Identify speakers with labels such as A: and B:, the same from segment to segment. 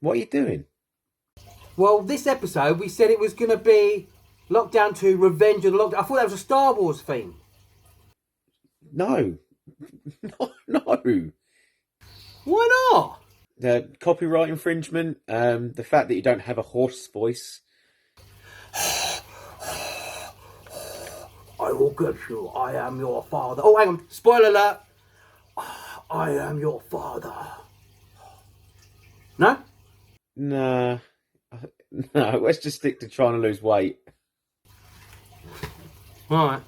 A: What are you doing?
B: Well, this episode, we said it was going to be Lockdown 2, Revenge of the Lockdown. I thought that was a Star Wars theme.
A: No. No.
B: Why not?
A: The copyright infringement, the fact that you don't have a horse voice.
B: I will get you. I am your father. Oh, hang on. Spoiler alert. I am your father. No?
A: Nah. No, let's just stick to trying to lose weight.
B: All right.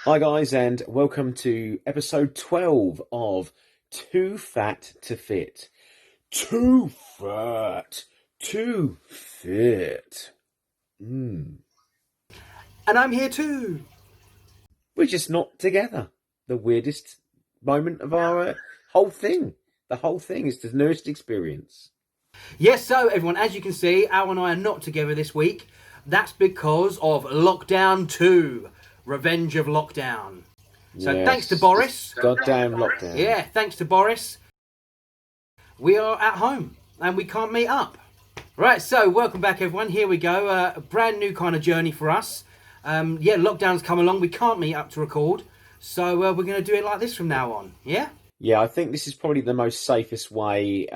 A: Hi guys, and welcome to episode 12 of Too Fat to Fit. Too fat to fit.
B: And I'm here too.
A: We're just not together. The weirdest moment of our whole thing. The whole thing is the newest experience.
B: Yes, so everyone, as you can see, Al and I are not together this week. That's because of Lockdown 2, Revenge of Lockdown. So
A: Yes,
B: thanks to Boris.
A: Goddamn lockdown.
B: Yeah, thanks to Boris. We are at home and we can't meet up. Right, so welcome back everyone. Here we go. A brand new kind of journey for us. Lockdown's come along. We can't meet up to record. So we're going to do it like this from now on. Yeah?
A: Yeah, I think this is probably the most safest way.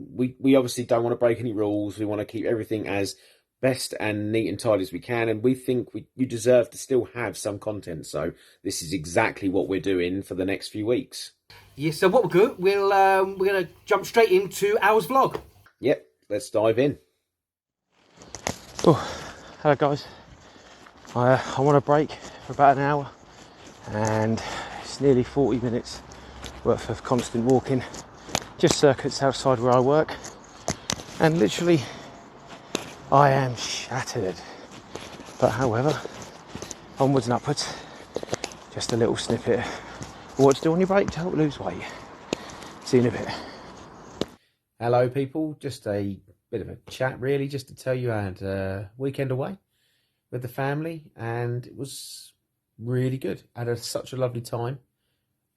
A: We obviously don't want to break any rules. We want to keep everything as best and neat and tidy as we can. And we think you deserve to still have some content. So this is exactly what we're doing for the next few weeks.
B: Yeah, so what we're good, we're going to jump straight into Al's vlog.
A: Yep, let's dive in.
C: Oh, hello guys. I want a break for about an hour, and it's nearly 40 minutes worth of constant walking, just circuits outside where I work, and literally I am shattered. But however, onwards and upwards. Just a little snippet of what to do on your break to help lose weight. See you in a bit.
A: Hello people, just a bit of a chat really, just to tell you I had a weekend away with the family and it was really good. I had such a lovely time.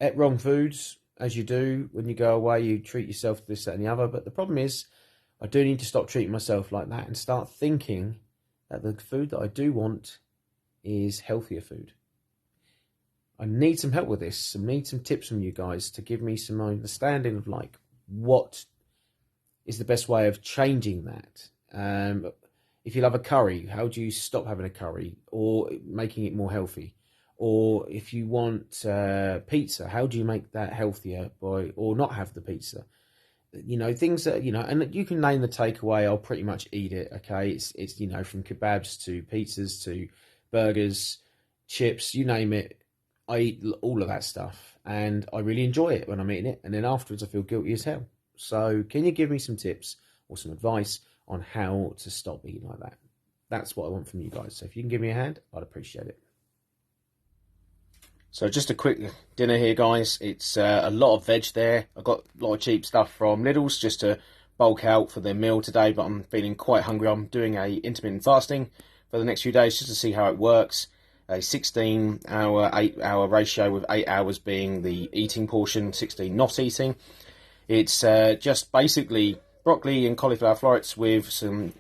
A: Ate wrong foods, as you do when you go away. You treat yourself to this, that and the other, but the problem is I do need to stop treating myself like that and start thinking that the food that I do want is healthier food. I need some help with this. I need some tips from you guys to give me some understanding of like what is the best way of changing that. If you love a curry, how do you stop having a curry or making it more healthy? Or if you want pizza, how do you make that healthier or not have the pizza? You know, things that, you know, and you can name the takeaway, I'll pretty much eat it, okay? It's you know, from kebabs to pizzas to burgers, chips, you name it. I eat all of that stuff and I really enjoy it when I'm eating it. And then afterwards I feel guilty as hell. So can you give me some tips or some advice on how to stop eating like that? That's what I want from you guys. So if you can give me a hand, I'd appreciate it. So just a quick dinner here, guys. It's a lot of veg there. I've got a lot of cheap stuff from Lidl's just to bulk out for their meal today, but I'm feeling quite hungry. I'm doing a intermittent fasting for the next few days just to see how it works. A 16-hour, 8-hour ratio with 8 hours being the eating portion, 16 not eating. It's just basically broccoli and cauliflower florets with some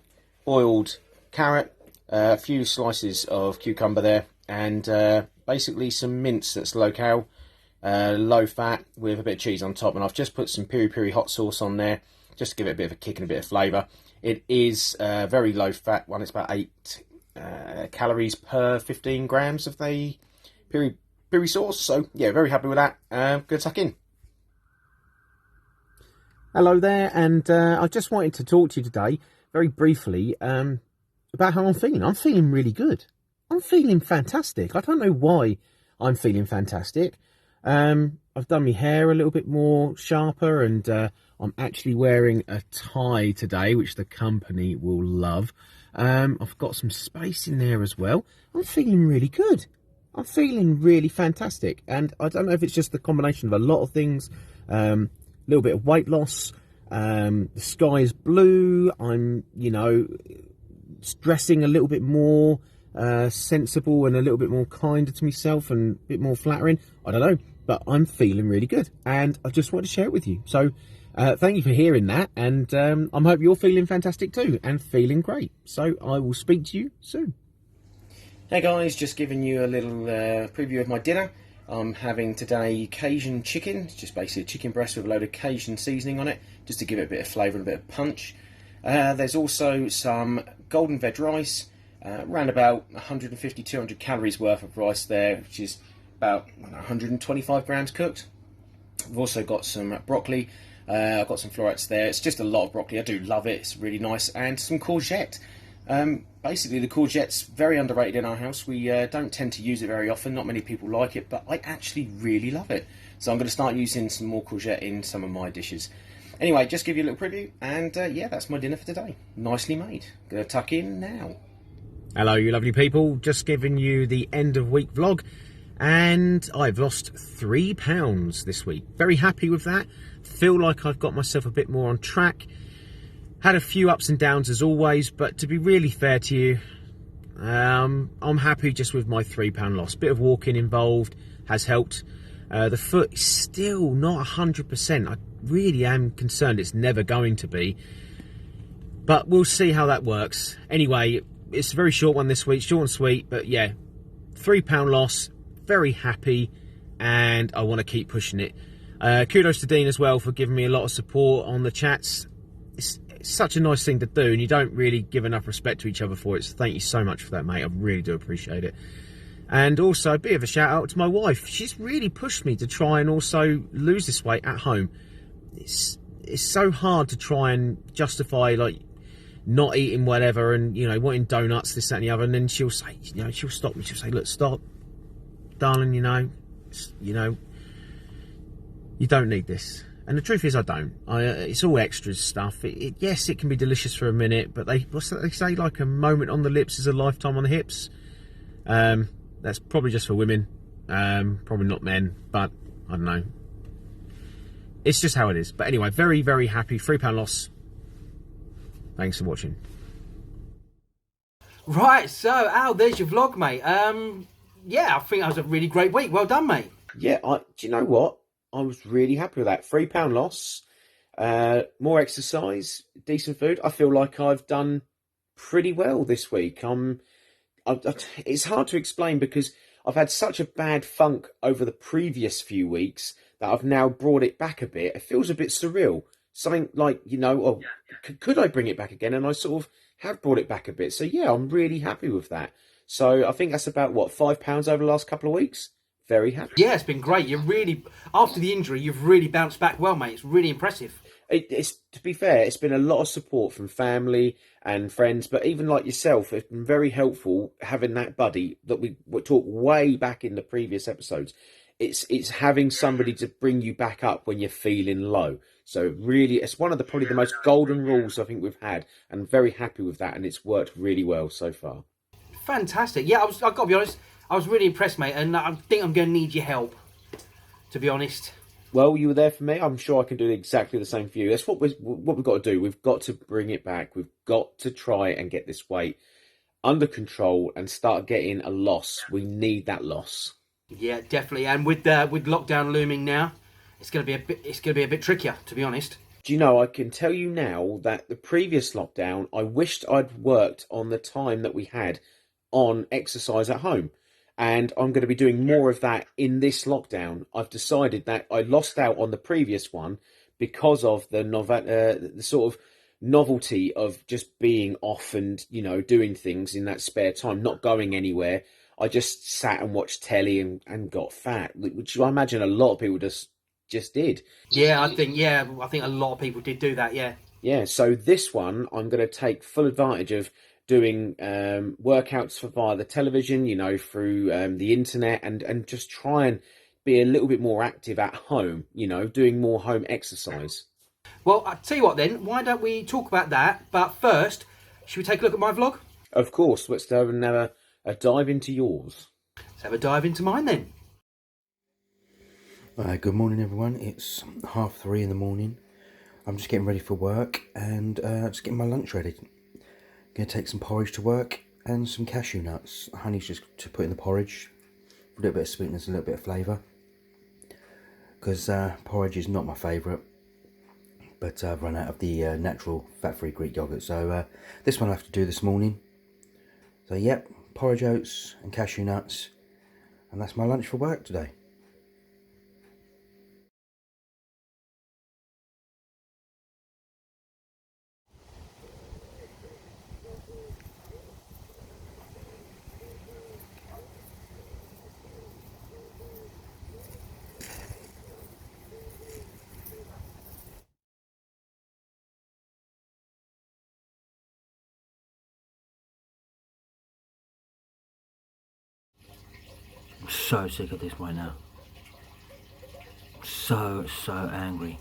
A: boiled carrot, a few slices of cucumber there, and basically some mince that's low-cal, low fat with a bit of cheese on top. And I've just put some piri-piri hot sauce on there just to give it a bit of a kick and a bit of flavour. It is a very low-fat one. It's about 8 calories per 15 grams of the piri sauce. So, yeah, very happy with that. Good tuck in.
D: Hello there, and I just wanted to talk to you today, very briefly, about how I'm feeling. I'm feeling really good. I'm feeling fantastic. I don't know why I'm feeling fantastic. I've done my hair a little bit more sharper, and I'm actually wearing a tie today, which the company will love. I've got some space in there as well. I'm feeling really good. I'm feeling really fantastic, and I don't know if it's just the combination of a lot of things. Little bit of weight loss, the sky is blue, I'm, you know, stressing a little bit more, sensible and a little bit more kinder to myself and a bit more flattering. I don't know, but I'm feeling really good, and I just wanted to share it with you. So thank you for hearing that, and I hope you're feeling fantastic too and feeling great. So I will speak to you soon.
A: Hey guys, just giving you a little preview of my dinner. I'm having today Cajun chicken. It's just basically a chicken breast with a load of Cajun seasoning on it, just to give it a bit of flavour and a bit of punch. There's also some golden veg rice, around about 150-200 calories worth of rice there, which is about 125 grams cooked. We've also got some broccoli. I've got some florets there. It's just a lot of broccoli. I do love it. It's really nice. And some courgette. Basically, the courgette's very underrated in our house. We don't tend to use it very often. Not many people like it, but I actually really love it. So I'm going to start using some more courgette in some of my dishes. Anyway, just give you a little preview, and yeah, that's my dinner for today. Nicely made. Going to tuck in now.
D: Hello, you lovely people. Just giving you the end of week vlog, and I've lost 3 pounds this week. Very happy with that. Feel like I've got myself a bit more on track. Had a few ups and downs as always, but to be really fair to you, I'm happy just with my £3 loss. Bit of walking involved has helped. The foot is still not 100%. I really am concerned it's never going to be, but we'll see how that works. Anyway, it's a very short one this week, short and sweet, but yeah, £3 loss, very happy, and I want to keep pushing it. Kudos to Dean as well for giving me a lot of support on the chats. It's such a nice thing to do, and you don't really give enough respect to each other for it, so thank you so much for that, mate. I really do appreciate it. And also a bit of a shout out to my wife. She's really pushed me to try and also lose this weight at home. It's so hard to try and justify like not eating whatever and, you know, wanting donuts, this, that and the other, and then she'll say, you know, she'll stop me, she'll say, look, stop, darling, you know, you don't need this. And the truth is, I don't. It's all extra stuff. Yes, it can be delicious for a minute, but they say, like a moment on the lips is a lifetime on the hips. That's probably just for women, probably not men, but I don't know. It's just how it is. But anyway, very, very happy. £3 loss. Thanks for watching.
B: Right, so Al, there's your vlog, mate. Yeah, I think that was a really great week. Well done, mate.
A: Yeah, do you know what? I was really happy with that. £3 loss, more exercise, decent food. I feel like I've done pretty well this week. It's hard to explain because I've had such a bad funk over the previous few weeks that I've now brought it back a bit. It feels a bit surreal. Something like, you know, oh, could I bring it back again? And I sort of have brought it back a bit. So yeah, I'm really happy with that. So I think that's about, what, £5 over the last couple of weeks? Very happy.
B: Yeah, it's been great. You're really, after the injury, you've really bounced back well, mate. It's really impressive.
A: It's, to be fair, it's been a lot of support from family and friends, but even like yourself, it's been very helpful having that buddy that we talked way back in the previous episodes. It's having somebody to bring you back up when you're feeling low. So really, it's one of the probably the most golden rules I think we've had, and I'm very happy with that, and it's worked really well so far. Fantastic.
B: Yeah, I've got to be honest, I was really impressed, mate, and I think I'm going to need your help, to be honest.
A: Well, you were there for me. I'm sure I can do exactly the same for you. That's what we've got to do. We've got to bring it back. We've got to try and get this weight under control and start getting a loss. We need that loss.
B: Yeah, definitely. And with lockdown looming now, it's going to be a bit trickier, to be honest.
A: Do you know, I can tell you now that the previous lockdown, I wished I'd worked on the time that we had on exercise at home. And I'm going to be doing more of that in this lockdown. I've decided that I lost out on the previous one because of the sort of novelty of just being off and, you know, doing things in that spare time, not going anywhere. I just sat and watched telly and got fat, which I imagine a lot of people just did.
B: Yeah, I think a lot of people did do that, yeah.
A: Yeah, so this one, I'm going to take full advantage of doing workouts via the television, you know, through the internet, and just try and be a little bit more active at home, you know, doing more home exercise.
B: Well, I'll tell you what then, why don't we talk about that? But first, should we take a look at my vlog?
A: Of course, let's have a dive into yours.
B: Let's have a dive into mine then.
E: Good morning, everyone. It's 3:30 in the morning. I'm just getting ready for work and just getting my lunch ready. Going to take some porridge to work and some cashew nuts. Honey's just to put in the porridge. A little bit of sweetness, a little bit of flavour. Because porridge is not my favourite. But I've run out of the natural fat-free Greek yoghurt. So this one I'll have to do this morning. So yep, porridge oats and cashew nuts. And that's my lunch for work today.
B: I'm so sick of this right now. So angry.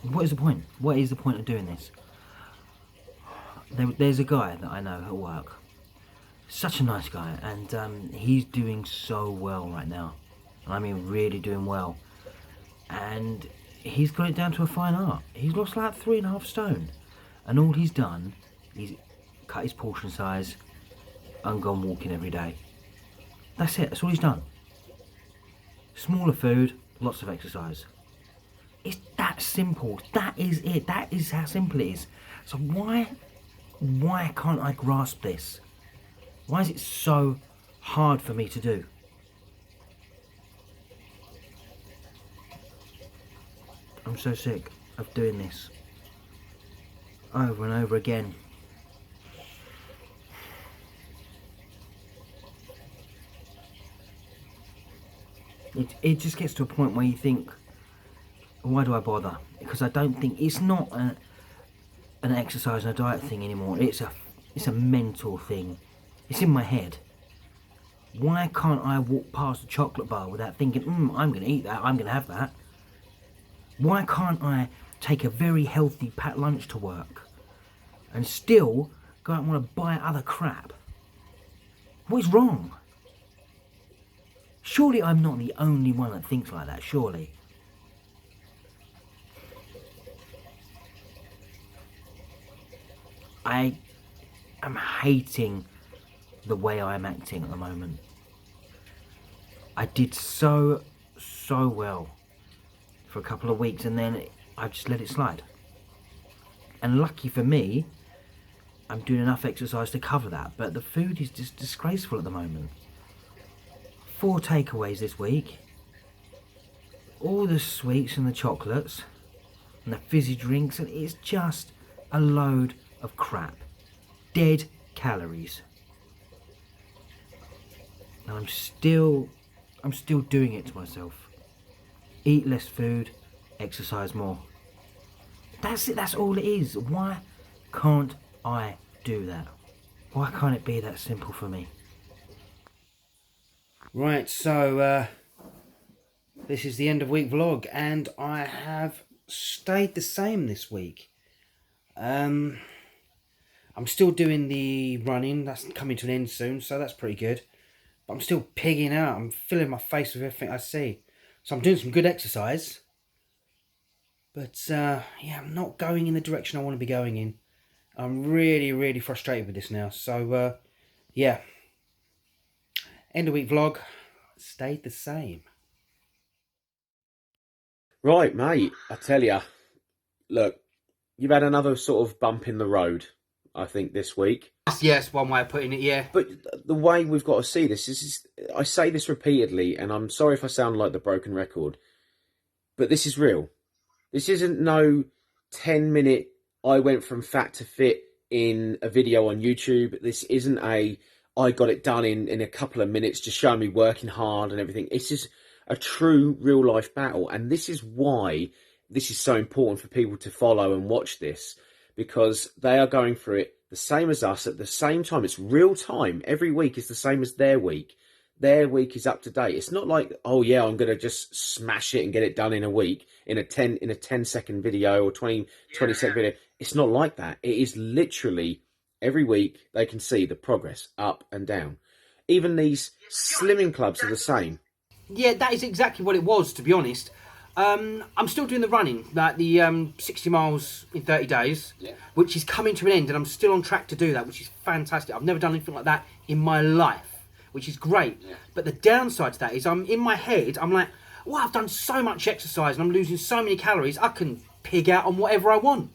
B: What is the point? What is the point of doing this? There's a guy that I know at work. Such a nice guy, and he's doing so well right now. I mean, really doing well. And he's got it down to a fine art. He's lost like 3.5 stone. And all he's done, he's cut his portion size and gone walking every day. That's it, that's all he's done. Smaller food, lots of exercise. It's that simple. That is it. That is how simple it is. So why can't I grasp this? Why is it so hard for me to do? I'm so sick of doing this over and over again. It just gets to a point where you think, why do I bother? Because I don't think it's not an exercise and a diet thing anymore. It's a mental thing. It's in my head. Why can't I walk past a chocolate bar without thinking, I'm going to eat that, I'm going to have that? Why can't I take a very healthy packed lunch to work and still go out and want to buy other crap? What is wrong? Surely I'm not the only one that thinks like that, surely. I am hating the way I'm acting at the moment. I did so well for a couple of weeks, and then I just let it slide. And lucky for me, I'm doing enough exercise to cover that, but the food is just disgraceful at the moment. 4 takeaways this week. All the sweets and the chocolates and the fizzy drinks, and it's just a load of crap. Dead calories. And I'm still doing it to myself. Eat less food, exercise more. That's it, that's all it is. Why can't I do that? Why can't it be that simple for me? Right, so this is the end of week vlog, and I have stayed the same this week. I'm still doing the running, that's coming to an end soon, so that's pretty good. But I'm still pigging out, I'm filling my face with everything I see. So I'm doing some good exercise. But yeah, I'm not going in the direction I want to be going in. I'm really frustrated with this now. So yeah. End of week vlog stayed the same.
A: Right, mate, I tell ya, look, you've had another sort of bump in the road, I think, this week.
B: Yes, one way of putting it, yeah.
A: But the way we've got to see this is, I say this repeatedly, and I'm sorry if I sound like the broken record, but this is real. This isn't no 10-minute, I went from fat to fit in a video on YouTube. This isn't I got it done in a couple of minutes, just showing me working hard and everything. It's just a true real life battle. And this is why this is so important for people to follow and watch this, because they are going through it the same as us at the same time. It's real time. Every week is the same as their week. Their week is up to date. It's not like, oh yeah, I'm going to just smash it and get it done in a week in a 10-second video or 20-second video. It's not like that. It is literally every week they can see the progress up and down. Even these slimming clubs are the same.
B: Yeah, that is exactly what it was, to be honest. I'm still doing the running, like the 60 miles in 30 days, which is coming to an end, and I'm still on track to do that, which is fantastic. I've never done anything like that in my life, which is great. But the downside to that is I'm in my head, I'm like, well, I've done so much exercise and I'm losing so many calories, I can pig out on whatever I want.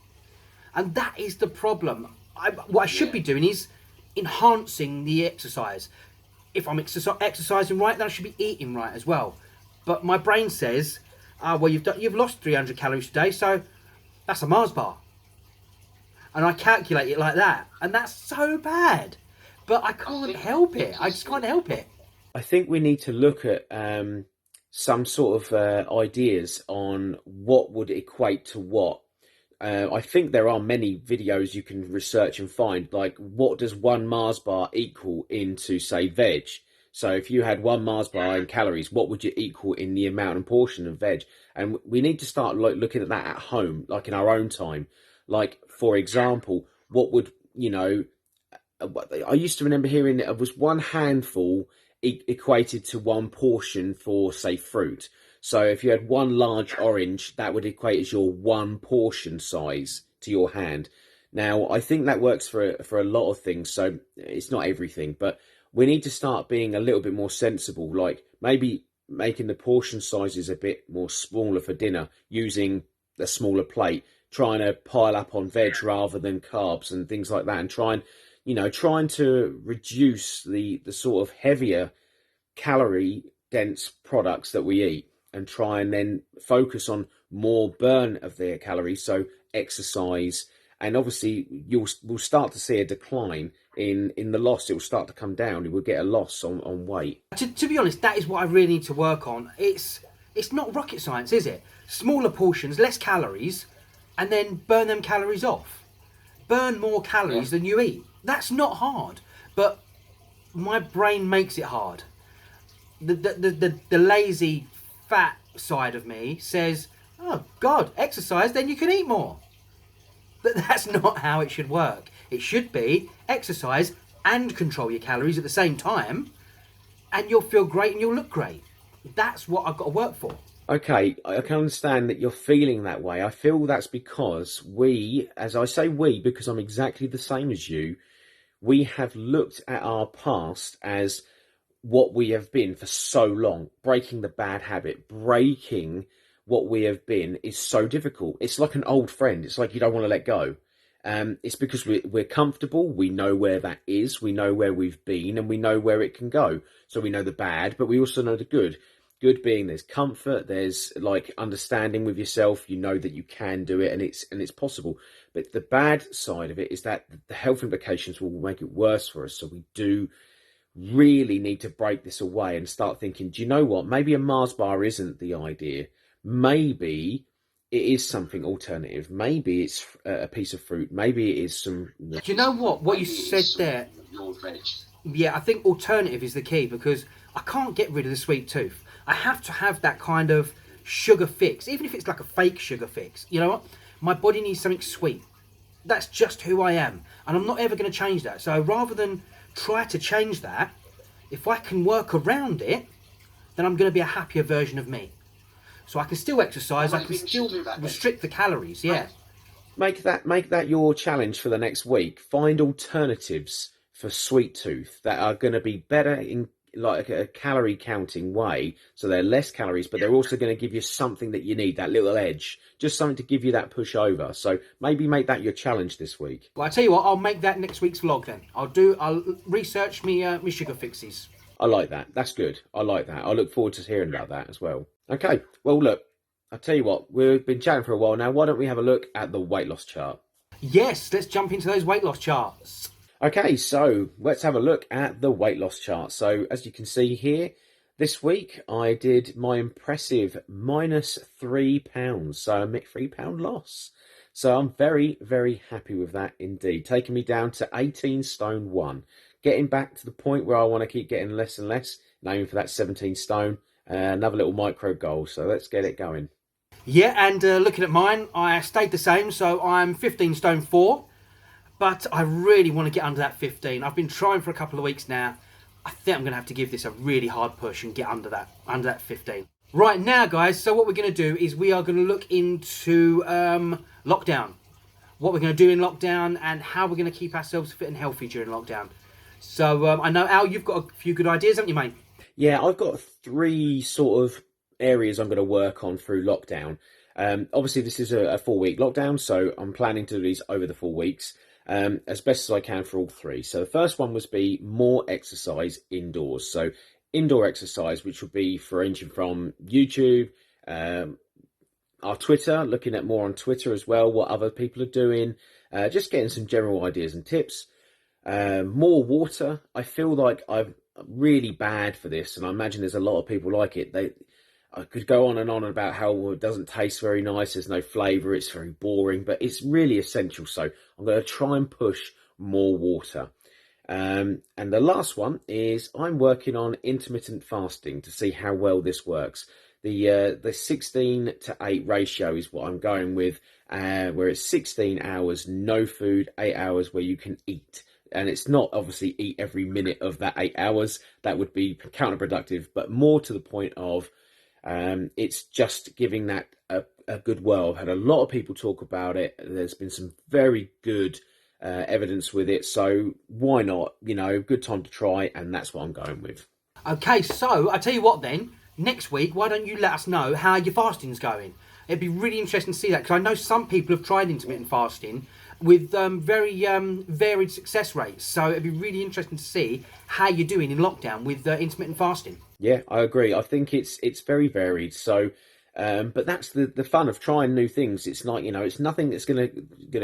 B: And that is the problem. What I should be doing is enhancing the exercise. If I'm exercising right, then I should be eating right as well. But my brain says, well, you've lost 300 calories today, so that's a Mars bar. And I calculate it like that, and that's so bad. But I can't help it. I just can't help it.
A: I think we need to look at some sort of ideas on what would equate to what. I think there are many videos you can research and find, like what does one Mars bar equal into, say, veg? So if you had one Mars bar in calories, what would you equal in the amount and portion of veg? And we need to start looking at that at home, like in our own time. Like, for example, what would, I used to remember hearing that it was one handful equated to one portion for, say, fruit. So if you had one large orange, that would equate as your one portion size to your hand. Now, I think that works for a lot of things. So it's not everything, but we need to start being a little bit more sensible, like maybe making the portion sizes a bit more smaller for dinner, using a smaller plate, trying to pile up on veg rather than carbs and things like that, and trying to reduce the sort of heavier calorie dense products that we eat, and try and then focus on more burn of their calories. So exercise, and obviously we'll start to see a decline in the loss. It will start to come down. It will get a loss on weight.
B: To be honest, that is what I really need to work on. It's not rocket science, is it? Smaller portions, less calories, and then burn them calories off. Burn more calories than you eat. That's not hard, but my brain makes it hard. The lazy fat side of me says, oh God, exercise, then you can eat more. But that's not how it should work. It should be exercise and control your calories at the same time, and you'll feel great and you'll look great. That's what I've got to work for.
A: Okay, I can understand that you're feeling that way. I feel that's because we, as I say we, because I'm exactly the same as you, we have looked at our past as what we have been for so long. Breaking the bad habit, breaking what we have been is so difficult. It's like an old friend. It's like you don't want to let go. It's because we're comfortable. We know where that is. We know where we've been, and we know where it can go. So we know the bad, but we also know the good. Good being there's comfort, there's like understanding with yourself. You know that you can do it, and it's possible. But the bad side of it is that the health implications will make it worse for us. So we do really need to break this away and start thinking, do you know what? Maybe a Mars bar isn't the idea. Maybe it is something alternative. Maybe it's a piece of fruit. Maybe it is some...
B: Do you know what you said there? Yeah, I think alternative is the key, because I can't get rid of the sweet tooth. I have to have that kind of sugar fix, even if it's like a fake sugar fix. You know what? My body needs something sweet. That's just who I am, and I'm not ever going to change that. So rather than try to change that, if I can work around it, then I'm going to be a happier version of me. So I can still exercise, I can still restrict the calories, yeah.
A: Make that your challenge for the next week. Find alternatives for sweet tooth that are going to be better in like a calorie counting way, so they're less calories, but they're also going to give you something that you need, that little edge, just something to give you that push over. So maybe make that your challenge this week.
B: Well, I tell you what, I'll make that next week's vlog then. I'll research me sugar fixes.
A: I like that. That's good. I like that. I look forward to hearing about that as well. Okay, well look, I'll tell you what, we've been chatting for a while now. Why don't we have a look at the weight loss chart?
B: Yes, let's jump into those weight loss charts.
A: Okay, so let's have a look at the weight loss chart. So as you can see here, this week I did my impressive -3 pounds, so a £3 loss. So I'm very, very happy with that indeed. Taking me down to 18 stone 1. Getting back to the point where I want to keep getting less and less, and aiming for that 17 stone. Another little micro goal, so let's get it going.
B: Yeah, and looking at mine, I stayed the same, so I'm 15 stone 4. But I really want to get under that 15. I've been trying for a couple of weeks now. I think I'm going to have to give this a really hard push and get under that 15. Right now, guys, so what we're going to do is we are going to look into lockdown. What we're going to do in lockdown and how we're going to keep ourselves fit and healthy during lockdown. So I know, Al, you've got a few good ideas, haven't you, mate?
A: Yeah, I've got 3 sort of areas I'm going to work on through lockdown. Obviously, this is a 4-week lockdown, so I'm planning to do these over the 4 weeks as best as I can for all 3. So the first one was be more exercise indoors. So indoor exercise, which would be ranging from YouTube, our Twitter, looking at more on Twitter as well, what other people are doing, just getting some general ideas and tips. More water. I feel like I'm really bad for this, and I imagine there's a lot of people like it. I could go on and on about how it doesn't taste very nice, there's no flavour, it's very boring, but it's really essential. So I'm going to try and push more water. And the last one is I'm working on intermittent fasting to see how well this works. The 16:8 ratio is what I'm going with, where it's 16 hours no food, 8 hours where you can eat. And it's not obviously eat every minute of that 8 hours. That would be counterproductive, but more to the point of it's just giving that a good whirl. I've had a lot of people talk about it. There's been some very good evidence with it. So why not? Good time to try. And that's what I'm going with.
B: Okay, so I tell you what then. Next week, why don't you let us know how your fasting's going? It'd be really interesting to see that, because I know some people have tried intermittent fasting with very varied success rates. So it'd be really interesting to see how you're doing in lockdown with intermittent fasting.
A: Yeah, I agree. I think it's very varied. So, but that's the fun of trying new things. It's not, it's nothing that's gonna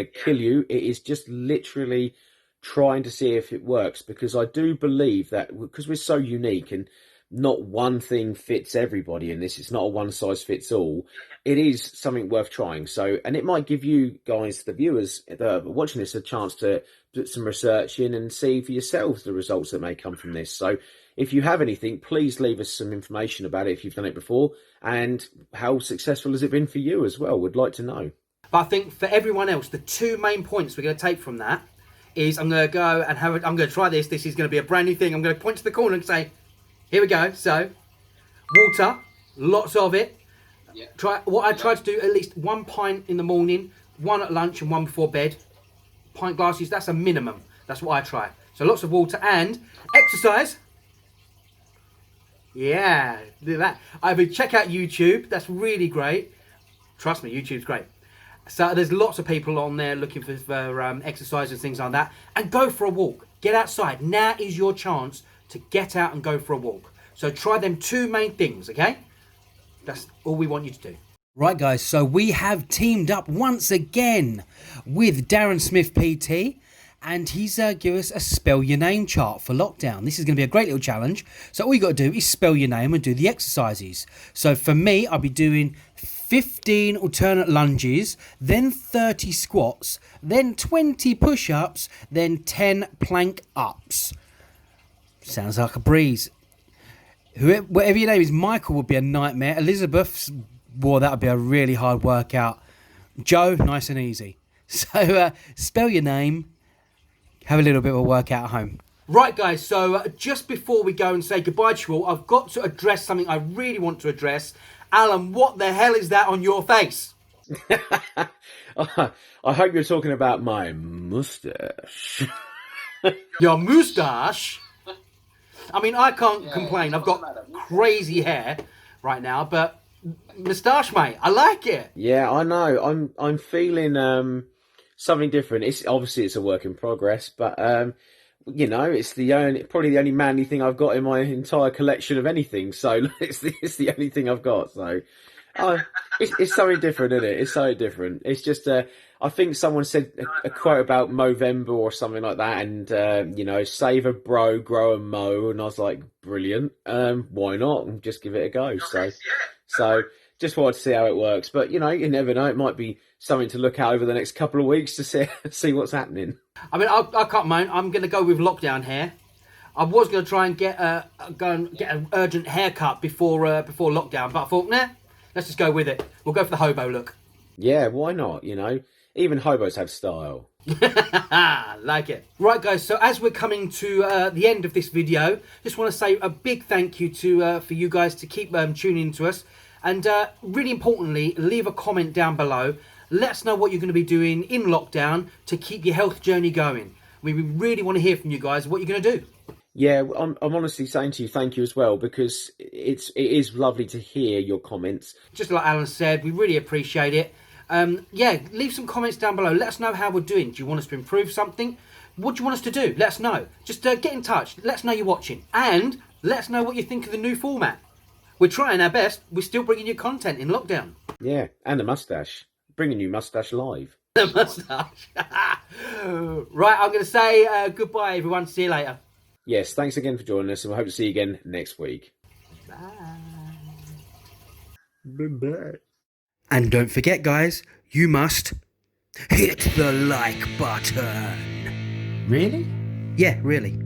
A: kill you. It is just literally trying to see if it works, because I do believe that because we're so unique and not one thing fits everybody in this. It's not a one size fits all. It is something worth trying. So, and it might give you guys, the viewers that are watching this, a chance to put some research in and see for yourselves the results that may come from this. So if you have anything, please leave us some information about it if you've done it before, and how successful has it been for you as well. We'd like to know.
B: But I think for everyone else, the 2 main points we're going to take from that is I'm going to go and I'm going to try this. This is going to be a brand new thing. I'm going to point to the corner and say, here we go. So, water, lots of it. Yeah. I try to do at least 1 pint in the morning, 1 at lunch and 1 before bed. Pint glasses, that's a minimum. That's what I try. So lots of water and exercise. Yeah, do that. I would check out YouTube. That's really great. Trust me, YouTube's great. So there's lots of people on there looking for exercise and things like that. And go for a walk. Get outside. Now is your chance to get out and go for a walk. So try them 2 main things, okay? That's all we want you to do. Right, guys, so we have teamed up once again with Darren Smith PT, and he's give us a spell your name chart for lockdown. This is going to be a great little challenge. So all you got to do is spell your name and do the exercises. So for me, I'll be doing 15 alternate lunges, then 30 squats, then 20 push-ups, then 10 plank ups. Sounds like a breeze. Whatever your name is, Michael would be a nightmare. Elizabeth, well, that would be a really hard workout. Joe, nice and easy. So spell your name, have a little bit of a workout at home. Right, guys, so just before we go and say goodbye to you all, I've got to address something I really want to address. Alan, what the hell is that on your face?
A: I hope you're talking about my moustache.
B: Your moustache? I mean, I can't complain. I've got crazy hair right now, but moustache, mate, I like it.
A: Yeah, I know. I'm feeling something different. It's obviously it's a work in progress, but it's probably the only manly thing I've got in my entire collection of anything. So it's the only thing I've got. So it's something different, isn't it? It's so different. It's just I think someone said a quote about Movember or something like that, and save a bro, grow a mo, and I was like, brilliant. Why not? And just give it a go. So just wanted to see how it works. But you never know. It might be something to look at over the next couple of weeks to see what's happening.
B: I mean, I can't mind. I'm going to go with lockdown hair. I was going to try and get an urgent haircut before lockdown, but I thought, nah, let's just go with it. We'll go for the hobo look.
A: Yeah, why not? Even hobos have style.
B: Like it. Right, guys, so as we're coming to the end of this video, just want to say a big thank you to for you guys to keep tuning in to us. And really importantly, leave a comment down below. Let us know what you're going to be doing in lockdown to keep your health journey going. We really want to hear from you guys what you're going to do.
D: Yeah, I'm honestly saying to you, thank you as well, because it is lovely to hear your comments.
B: Just like Alan said, we really appreciate it. Yeah, leave some comments down below. Let us know how we're doing. Do you want us to improve something? What do you want us to do? Let us know. Just get in touch. Let us know you're watching. And let us know what you think of the new format. We're trying our best. We're still bringing you content in lockdown.
D: Yeah, and a moustache. Bringing you Moustache Live.
B: The moustache. Right, I'm going to say goodbye, everyone. See you later.
D: Yes, thanks again for joining us, and we hope to see you again next week.
B: Bye.
D: Bye-bye.
E: And don't forget, guys, you must hit the like button.
A: Really?
E: Yeah, really.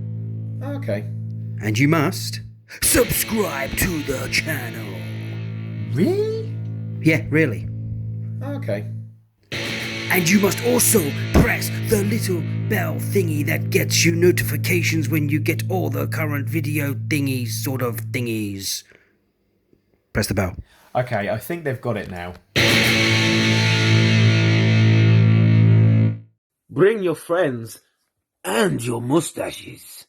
A: Okay.
E: And you must subscribe to the channel.
A: Really?
E: Yeah, really.
A: Okay.
E: And you must also press the little bell thingy that gets you notifications when you get all the current video thingies, sort of thingies. Press the bell.
A: Okay, I think they've got it now.
D: Bring your friends and your moustaches.